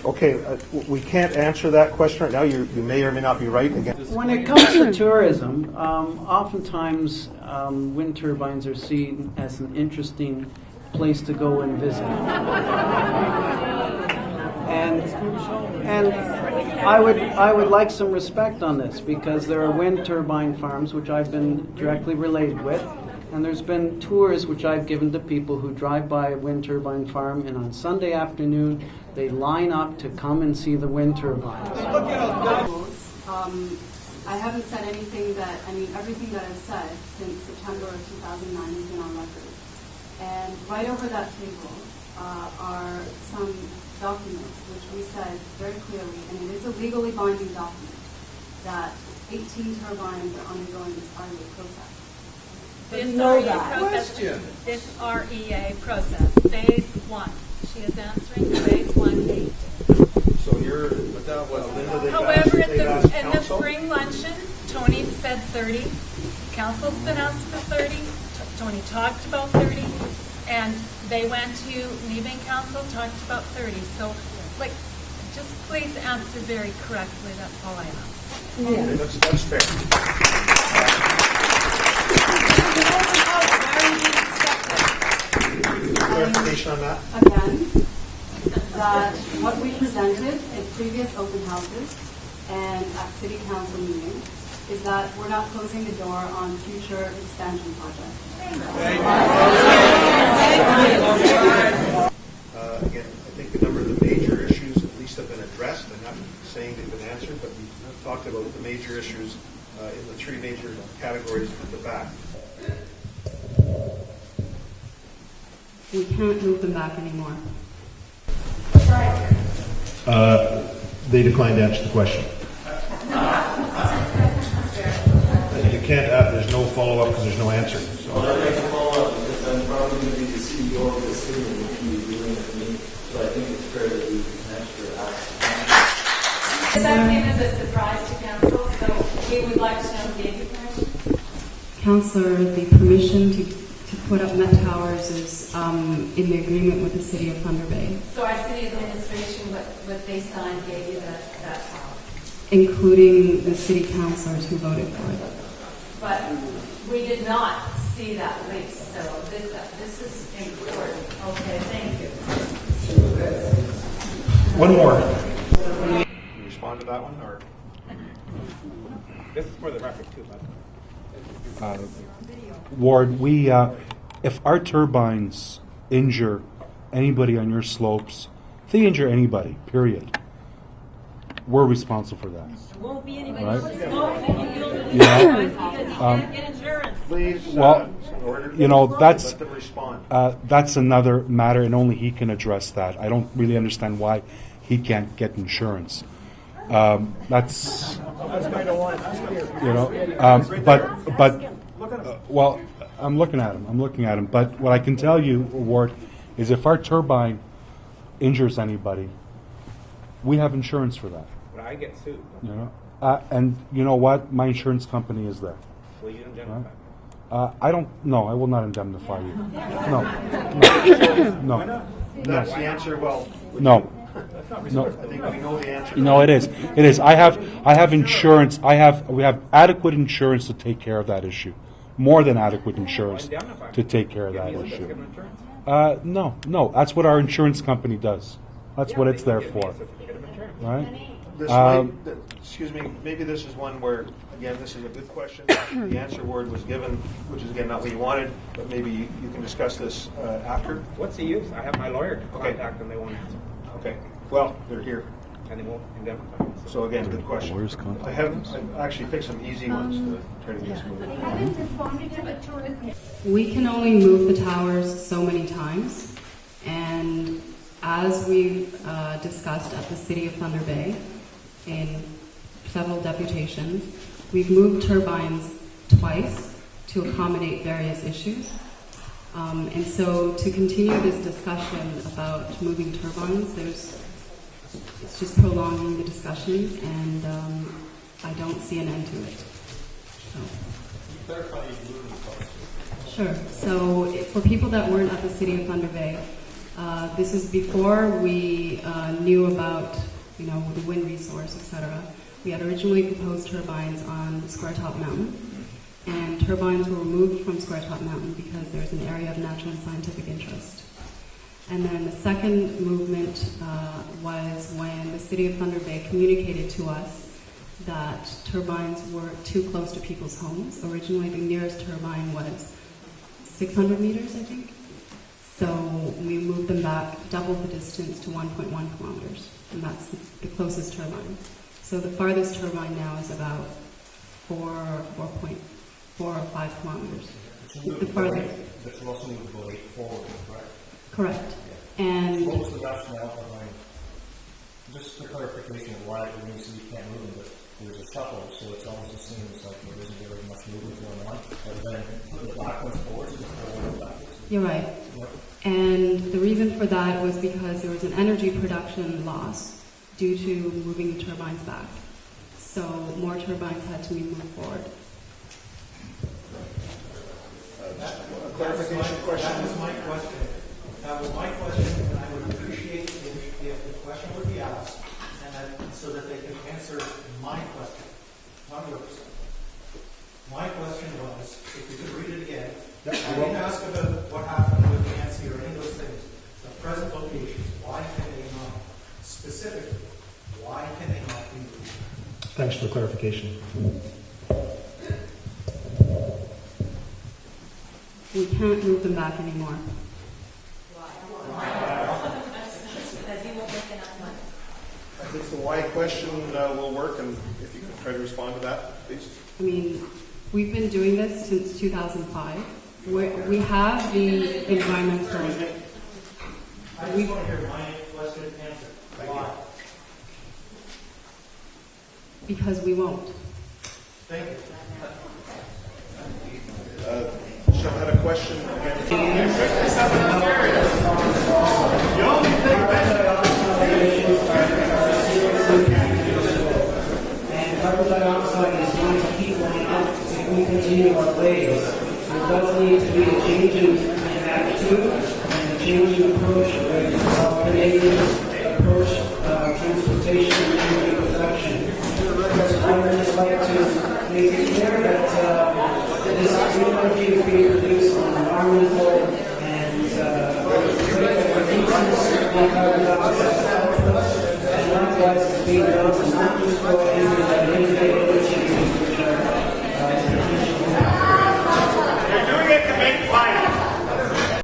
Okay, we can't answer that question right now. You may or may not be right. Again, when it comes to tourism, oftentimes wind turbines are seen as an interesting place to go and visit. And I would like some respect on this, because there are wind turbine farms which I've been directly related with, and there's been tours which I've given to people who drive by a wind turbine farm, and on Sunday afternoon they line up to come and see the wind turbines. I haven't said anything that, everything that I've said since September of 2009 has been on record. And right over that table are some documents which we said very clearly, and it is a legally binding document, that 18 turbines are undergoing this REA process. This REA process, phase 1. She is answering phase 1B. so you're, but that was Linda. However, in the spring luncheon, Tony said 30. Council's been asked for 30. Tony talked about 30. And they went to leaving council, talked about 30. So, just please answer very correctly. That's all I ask. Yeah. Okay, that's fair. Clarification on that? Again, that what we presented in previous open houses and at city council meetings is that we're not closing the door on future expansion projects. Again, I think a number of the major issues at least have been addressed. I'm not saying they've been answered, but we've talked about the major issues in the three major categories at the back. We can't move them back anymore. They declined to answer the question. You can't have, there's no follow-up because there's no answer. So. Well, I'd like to follow up because I'm probably going to be the CEO of the city and we can be dealing with me. So I think it's fair that we can answer ask. That came as a surprise to council, so we would like to know, gave you permission? Councillor, the permission to put up Met Towers is in the agreement with the City of Thunder Bay. So our city administration, what they signed, gave you that power? Including the city councillors who voted for it. But we did not see that lease, so this is important. Okay, thank you. One more. Can you respond to that one, or this is for the record too, but Ward, we if our turbines injure anybody on your slopes, if they injure anybody, period, we're responsible for that. There won't be anybody right? on the slope if you build a new Yeah. turbine because you can't get insurance. please? Well, that's let them respond. that's another matter, and only he can address that. I don't really understand why he can't get insurance. That's well, I'm looking at him. But what I can tell you, Ward, is if our turbine injures anybody, we have insurance for that. when I get sued, And you know what? My insurance company is there. will you indemnify? I don't. No, I will not indemnify you. No. That's the answer. Well, No. I think we know the answer. No, it is. It is. I have insurance. We have adequate insurance to take care of that issue. More than adequate insurance to take care of that issue. No. That's what our insurance company does. That's what it's there for. Right? This excuse me. Maybe this is one where, again, this is a good question. The answer word was given, which is again not what you wanted, but maybe you can discuss this after. What's the use? I have my lawyer to contact them. They won't answer. Okay. Well, they're here. And they won't indemnify. So again, good question. I've actually picked some easy ones to try to get smooth. We can only move the towers so many times, and as we've discussed at the City of Thunder Bay in several deputations, we've moved turbines twice to accommodate various issues. And so to continue this discussion about moving turbines, it's just prolonging the discussion, and I don't see an end to it. Sure. So for people that weren't at the City of Thunder Bay, This is before we knew about, the wind resource, etc. We had originally proposed turbines on Square Top Mountain, and turbines were removed from Square Top Mountain because there's an area of natural and scientific interest. And then the second movement was when the City of Thunder Bay communicated to us that turbines were too close to people's homes. Originally, the nearest turbine was 600 meters, I think. So we moved them back, doubled the distance to 1.1 kilometers, and that's the closest turbine. So the farthest turbine now is about 4.4 or 5 kilometers. The farthest. But you also move the blade forward, correct? Correct. And what was the rationale behind, just for clarification of why it means that you can't move them, but there's a shuffle, so it's almost the same as like there isn't very much movement going on, and then putting the back ones forward and the forward ones backwards. you're right. Yep. And the reason for that was because there was an energy production loss due to moving the turbines back. So more turbines had to be moved forward. Clarification question. That was my question. That was my question, and I would appreciate if the question would be asked, so that they can answer my question, not yours. My question was, if you could read it again, I didn't ask about what happened with Nancy or any of those things. The present locations, why can they not? Specifically, why can they not be moved? Thanks for the clarification. We can't move them back anymore. I think the why question will work, and if you can try to respond to that, please. I mean, we've been doing this since 2005. We have the environmental. I just want to hear my question answered. Why? Because we won't. Thank you. Michelle had a question again. And carbon dioxide is going to keep going up if we continue our ways. There does need to be a change in attitude and a change in approach of Canadians approach transportation and energy production. I would just like to make it clear that this energy is being produced on environmental and carbon dioxide outputs, and likewise it's being done to not destroy